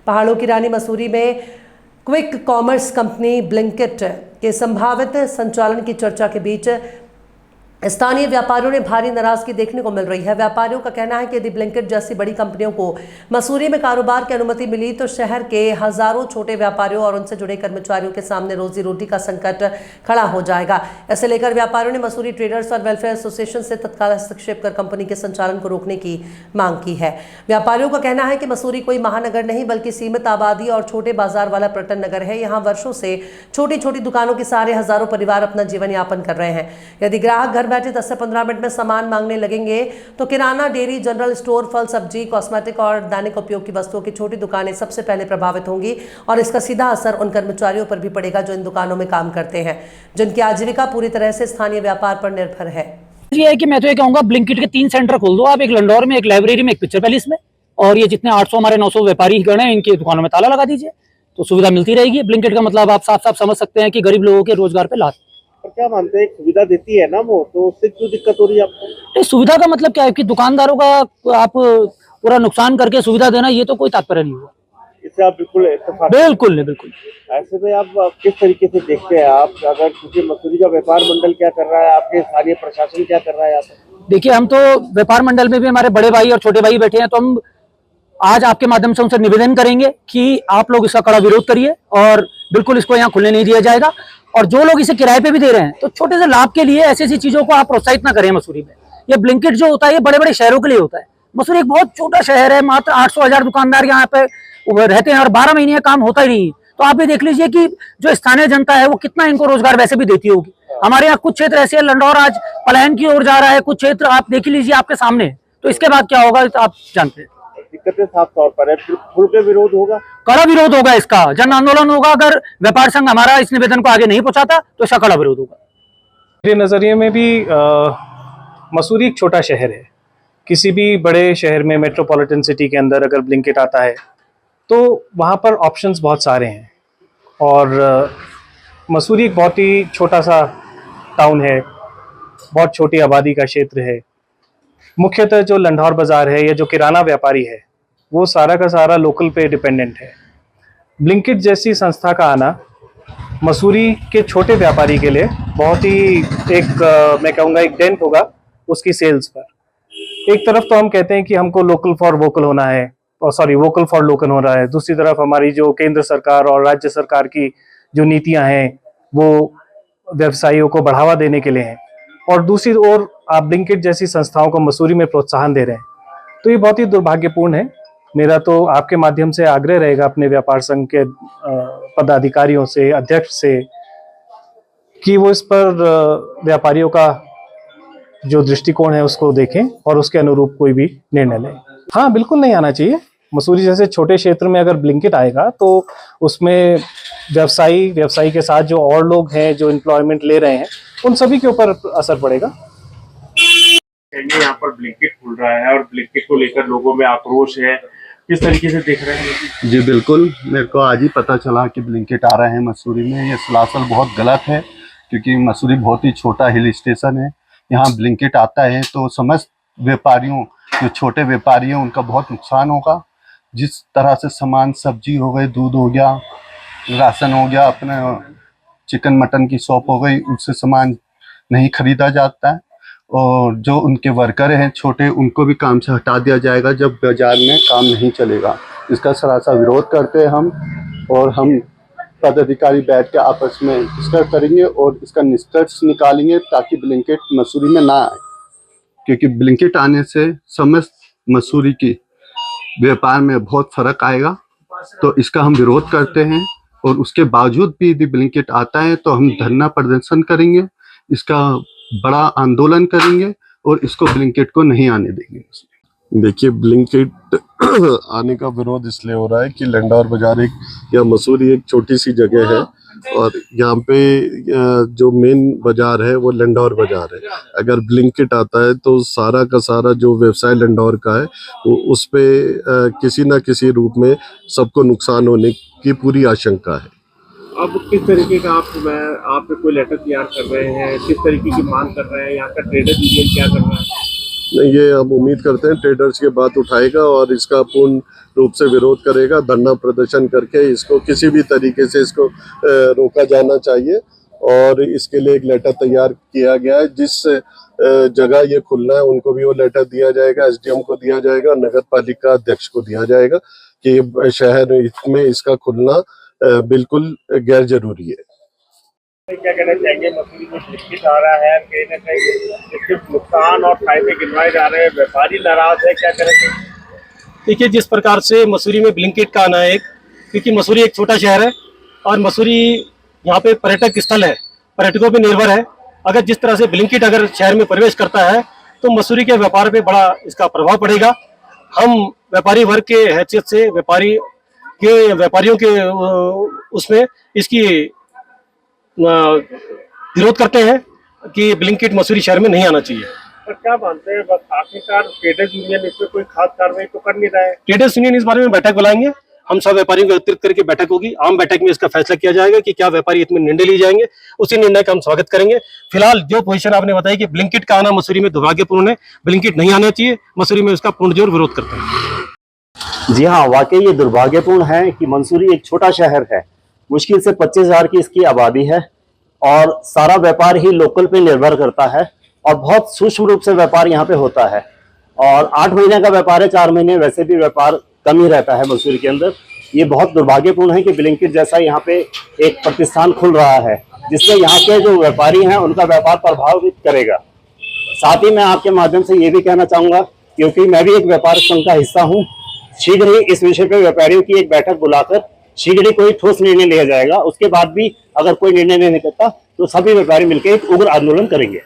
पहाड़ों की रानी मसूरी में क्विक कॉमर्स कंपनी ब्लिंकिट के संभावित संचालन की चर्चा के बीच स्थानीय व्यापारियों ने भारी नाराजगी देखने को मिल रही है। व्यापारियों का कहना है कि यदि ब्लिंकिट जैसी बड़ी कंपनियों को मसूरी में कारोबार की अनुमति मिली तो शहर के हजारों छोटे व्यापारियों और उनसे जुड़े कर्मचारियों के सामने रोजी रोटी का संकट खड़ा हो जाएगा। इसे लेकर व्यापारियों ने मसूरी ट्रेडर्स और वेलफेयर एसोसिएशन से तत्काल हस्तक्षेप कर कंपनी के संचालन को रोकने की मांग की है। व्यापारियों का कहना है कि मसूरी कोई महानगर नहीं बल्कि सीमित आबादी और छोटे बाजार वाला पर्यटन नगर है। यहाँ वर्षों से छोटी छोटी दुकानों के सारे हजारों परिवार अपना जीवन यापन कर रहे हैं। यदि ग्राहक घर बैठे 10 से 15 मिनट में सामान मांगने लगेंगे तो किराना, डेयरी, जनरल स्टोर, फल, सब्जी, कॉस्मेटिक और दैनिक उपयोग की वस्तुओं की छोटी दुकानें सबसे पहले प्रभावित होंगी और इसका सीधा असर उन कर्मचारियों पर भी पड़ेगा जो इन दुकानों में काम करते हैं, जिनकी आजीविका पूरी तरह से स्थानीय व्यापार पर निर्भर है। ये है कि मैं तो ये कहूंगा ब्लिंकिट के 3 सेंटर खोल दो आप, एक लंडौर में, एक लाइब्रेरी में, एक पिक्चर पैलेस में, और ये जितने 800 हमारे 900 व्यापारी गण हैं इनकी दुकानों में ताला लगा दीजिए तो सुविधा मिलती रहेगी। ब्लिंकिट का मतलब आप साफ साफ समझ सकते हैं कि गरीब लोगों के रोजगार पे लात। और क्या मानते हैं, सुविधा देती है ना वो, तो उससे क्यों दिक्कत हो रही है आपको? सुविधा का मतलब क्या है कि दुकानदारों का आप पूरा नुकसान करके सुविधा देना, ये तो कोई तात्पर्य नहीं हुआ। इससे आप बिल्कुल बिल्कुल नहीं, बिल्कुल। ऐसे में आप किस तरीके से देखते हैं आप, अगर क्योंकि मसूरी का व्यापार मंडल क्या कर रहा है, आपके स्थानीय प्रशासन क्या कर रहा है यहाँ पे? देखिए, हम तो व्यापार मंडल में भी हमारे बड़े भाई और छोटे भाई बैठे हैं, तो हम आज आपके माध्यम से उनसे निवेदन करेंगे कि आप लोग इसका कड़ा विरोध करिए और बिल्कुल इसको यहाँ खुलने नहीं दिया जाएगा। और जो लोग इसे किराए पे भी दे रहे हैं तो छोटे से लाभ के लिए ऐसी ऐसी चीजों को आप प्रोत्साहित ना करें। मसूरी में ये ब्लिंकिट जो होता है ये बड़े बड़े शहरों के लिए होता है। मसूरी एक बहुत छोटा शहर है, मात्र 800,000 दुकानदार यहाँ पे रहते हैं और 12 महीने काम होता ही नहीं है। तो आप ये देख लीजिए कि जो स्थानीय जनता है वो कितना इनको रोजगार वैसे भी देती होगी। हमारे यहाँ कुछ क्षेत्र ऐसे है, लंडौर आज पलायन की ओर जा रहा है, कुछ क्षेत्र आप देख लीजिए आपके सामने। तो इसके बाद क्या होगा आप जानते हैं। दिक्कतें साफ तौर पर है, खुल के विरोध होगा, कड़ा विरोध होगा, इसका जन आंदोलन होगा। अगर व्यापार संघ हमारा इस निवेदन को आगे नहीं पहुंचाता तो इसका कड़ा विरोध होगा। मेरे नज़रिए में भी मसूरी एक छोटा शहर है। किसी भी बड़े शहर में, मेट्रोपॉलिटन सिटी के अंदर अगर ब्लिंकिट आता है तो वहाँ पर ऑप्शंस बहुत सारे हैं। और मसूरी एक बहुत ही छोटा सा टाउन है, बहुत छोटी आबादी का क्षेत्र है। मुख्यतः जो लंढौर बाज़ार है या जो किराना व्यापारी है वो सारा का सारा लोकल पे डिपेंडेंट है। ब्लिंकिट जैसी संस्था का आना मसूरी के छोटे व्यापारी के लिए बहुत ही मैं कहूँगा एक डेंट होगा उसकी सेल्स पर। एक तरफ तो हम कहते हैं कि हमको लोकल फॉर वोकल होना है, और वोकल फॉर लोकल हो रहा है। दूसरी तरफ हमारी जो केंद्र सरकार और राज्य सरकार की जो नीतियां हैं वो व्यवसायियों को बढ़ावा देने के लिए हैं, और दूसरी ओर आप ब्लिंकिट जैसी संस्थाओं को मसूरी में प्रोत्साहन दे रहे हैं। तो ये बहुत ही दुर्भाग्यपूर्ण है। मेरा तो आपके माध्यम से आग्रह रहेगा अपने व्यापार संघ के पदाधिकारियों से, अध्यक्ष से, कि वो इस पर व्यापारियों का जो दृष्टिकोण है उसको देखें और उसके अनुरूप कोई भी निर्णय लें। हाँ, बिल्कुल नहीं आना चाहिए। मसूरी जैसे छोटे क्षेत्र में अगर ब्लिंकिट आएगा तो उसमें व्यवसायी के साथ जो और लोग हैं जो एम्प्लॉयमेंट ले रहे हैं उन सभी के ऊपर असर पड़ेगा। यहाँ पर ब्लिंकिट खुल रहा है और ब्लिंकिट को लेकर लोगों में आक्रोश है, किस तरीके से देख रहे हैं? जी बिल्कुल, मेरे को आज ही पता चला कि ब्लिंकिट आ रहे हैं मसूरी में। ये सलासल बहुत गलत है क्योंकि मसूरी बहुत ही छोटा हिल स्टेशन है। यहाँ ब्लिंकिट आता है तो समस्त व्यापारियों, जो छोटे व्यापारी हैं, उनका बहुत नुकसान होगा। जिस तरह से सामान, सब्जी हो गई, दूध हो गया, राशन हो गया, अपने चिकन मटन की शॉप हो गई, उससे सामान नहीं खरीदा जाता है। और जो उनके वर्कर हैं छोटे, उनको भी काम से हटा दिया जाएगा जब बाजार में काम नहीं चलेगा। इसका सरासर विरोध करते हैं हम, और हम पदाधिकारी बैठ के आपस में डिस्कस करेंगे और इसका निष्कर्ष निकालेंगे ताकि ब्लिंकिट मसूरी में ना आए। क्योंकि ब्लिंकिट आने से समस्त मसूरी की व्यापार में बहुत फर्क आएगा। तो इसका हम विरोध करते हैं, और उसके बावजूद भी यदि ब्लिंकिट आता है तो हम धरना प्रदर्शन करेंगे, इसका बड़ा आंदोलन करेंगे और इसको ब्लिंकिट को नहीं आने देंगे। देखिए, ब्लिंकिट आने का विरोध इसलिए हो रहा है कि लंडौर बाजार या मसूरी एक छोटी सी जगह है, और यहाँ पे जो मेन बाजार है वो लंडौर बाजार है। अगर ब्लिंकिट आता है तो सारा का सारा जो व्यवसाय लंडौर का है वो उस पे किसी ना किसी रूप में सबको नुकसान होने की पूरी आशंका है। अब किस तरीके का आप कोई लेटर तैयार कर रहे हैं, किस तरीके की मांग कर रहे हैं, यहाँ का ट्रेडर यूनियन क्या कर रहा है? नहीं, ये हम उम्मीद करते हैं ट्रेडर्स ये बात उठाएगा और इसका पूर्ण रूप से विरोध करेगा। धरना प्रदर्शन करके इसको किसी भी तरीके से इसको रोका जाना चाहिए और इसके लिए एक लेटर तैयार किया गया है। जिस जगह ये खुलना है उनको भी वो लेटर दिया जाएगा, एसडीएम को दिया जाएगा, नगर पालिका अध्यक्ष को दिया जाएगा कि शहर में इसका खुलना बिल्कुल गैर जरूरी है। क्या कहना चाहेंगे, मसूरी में ब्लिंकिट आ रहा है, कहीं ना कहीं इसके नुकसान और फायदे गिनवाए जा रहे हैं, व्यापारी नाराज है, क्या कहना चाहिए? देखिए, जिस प्रकार से मसूरी में ब्लिंकिट का आना है, क्योंकि मसूरी एक छोटा शहर है और मसूरी यहाँ पे पर्यटक स्थल है, पर्यटकों पे निर्भर है। अगर जिस तरह से ब्लिंकिट अगर शहर में प्रवेश करता है तो मसूरी के व्यापार पे बड़ा इसका प्रभाव पड़ेगा। हम व्यापारी वर्ग के हैसियत से व्यापारियों के उसमें इसकी विरोध करते हैं कि ब्लिंकिट मसूरी शहर में नहीं आना चाहिए। पर क्या मानते हैं, बस आखिरकार ट्रेडर्स यूनियन इस पर कोई खास कार्रवाई तो कर नहीं रहा है? ट्रेडर्स यूनियन इस बारे में बैठक बुलाएंगे, हम सब व्यापारियों को एकत्रित करके बैठक होगी। आम बैठक में इसका फैसला किया जाएगा कि क्या व्यापारी इसमें निर्णय लिए जाएंगे, उसी निर्णय का हम स्वागत करेंगे। फिलहाल जो पोजीशन आपने बताई कि ब्लिंकिट का आना मसूरी में दुर्भाग्यपूर्ण है, ब्लिंकिट नहीं आना चाहिए, मसूरी में इसका पूर्ण जोर विरोध करते हैं। जी हाँ, वाकई ये दुर्भाग्यपूर्ण है कि मंसूरी एक छोटा शहर है, मुश्किल से 25,000 की इसकी आबादी है और सारा व्यापार ही लोकल पे निर्भर करता है और बहुत सूक्ष्म रूप से व्यापार यहाँ पे होता है और 8 महीने का व्यापार है, 4 महीने वैसे भी व्यापार कम ही रहता है मंसूरी के अंदर। ये बहुत दुर्भाग्यपूर्ण है कि ब्लिंकिट जैसा यहाँ पे एक प्रतिष्ठान खुल रहा है जिससे यहाँ के जो व्यापारी हैं उनका व्यापार प्रभावित करेगा। साथ ही मैं आपके माध्यम से ये भी कहना चाहूँगा, क्योंकि मैं भी एक व्यापार संघ का हिस्सा हूँ, शीघ्र ही इस विषय पे व्यापारियों की एक बैठक बुलाकर शीघ्र ही कोई ठोस निर्णय लिया जाएगा। उसके बाद भी अगर कोई निर्णय नहीं करता तो सभी व्यापारी मिलकर एक उग्र आंदोलन करेंगे।